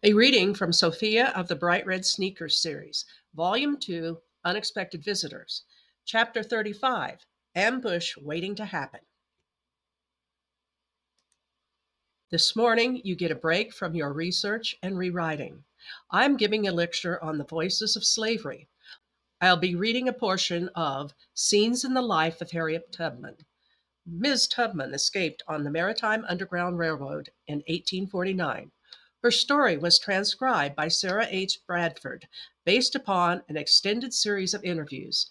A reading from Sophia of the Bright Red Sneakers series, Volume 2, Unexpected Visitors, Chapter 35, Ambush Waiting to Happen. This morning, you get a break from your research and rewriting. I'm giving a lecture on the voices of slavery. I'll be reading a portion of Scenes in the Life of Harriet Tubman. Ms. Tubman escaped on the Maritime Underground Railroad in 1849. Her story was transcribed by Sarah H. Bradford, based upon an extended series of interviews,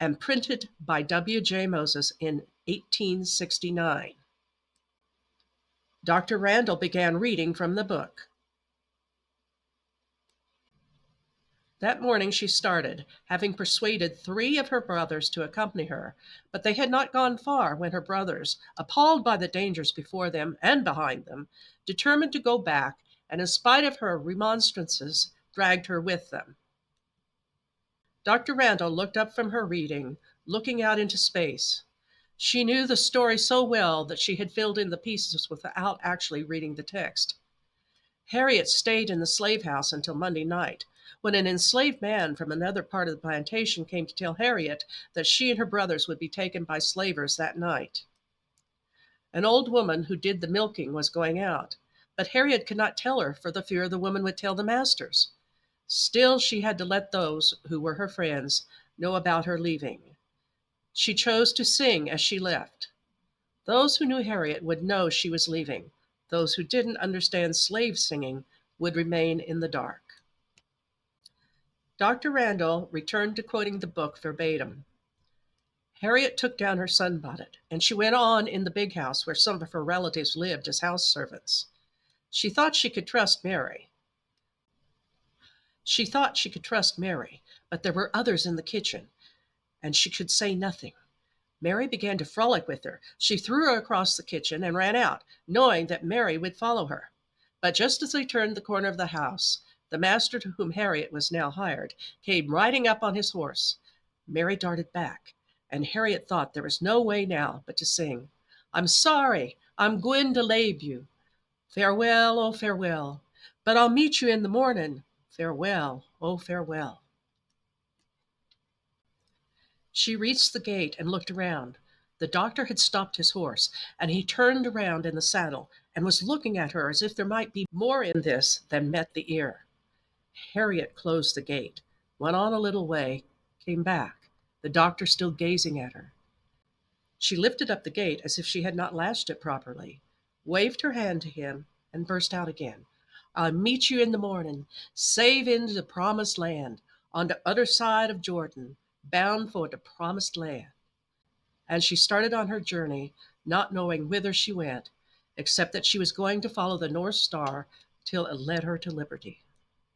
and printed by W. J. Moses in 1869. Dr. Randall began reading from the book. That morning she started, having persuaded 3 of her brothers to accompany her, but they had not gone far when her brothers, appalled by the dangers before them and behind them, determined to go back, and in spite of her remonstrances, dragged her with them. Dr. Randall looked up from her reading, looking out into space. She knew the story so well that she had filled in the pieces without actually reading the text. Harriet stayed in the slave house until Monday night, when an enslaved man from another part of the plantation came to tell Harriet that she and her brothers would be taken by slavers that night. An old woman who did the milking was going out, but Harriet could not tell her for the fear the woman would tell the masters. Still, she had to let those who were her friends know about her leaving. She chose to sing as she left. Those who knew Harriet would know she was leaving. Those who didn't understand slave singing would remain in the dark. Dr. Randall returned to quoting the book verbatim. Harriet took down her sunbonnet, and she went on in the big house where some of her relatives lived as house servants. She thought she could trust Mary. But there were others in the kitchen, and she could say nothing. Mary began to frolic with her. She threw her across the kitchen and ran out, knowing that Mary would follow her. But just as they turned the corner of the house, the master to whom Harriet was now hired came riding up on his horse. Mary darted back, and Harriet thought there was no way now but to sing, "I'm sorry, I'm gwine to lave you. Farewell, oh farewell, but I'll meet you in the morning. Farewell, oh farewell." She reached the gate and looked around. The doctor had stopped his horse, and he turned around in the saddle and was looking at her as if there might be more in this than met the ear. Harriet closed the gate, went on a little way, came back, the doctor still gazing at her. She lifted up the gate as if she had not latched it properly, waved her hand to him, and burst out again. "I'll meet you in the morning, save into the promised land, on the other side of Jordan, bound for the promised land." And she started on her journey, not knowing whither she went, except that she was going to follow the North Star till it led her to liberty.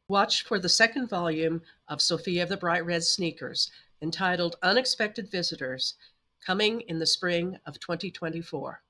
Watch for the second volume of Sophia of the Bright Red Sneakers, entitled Unexpected Visitors, coming in the spring of 2024.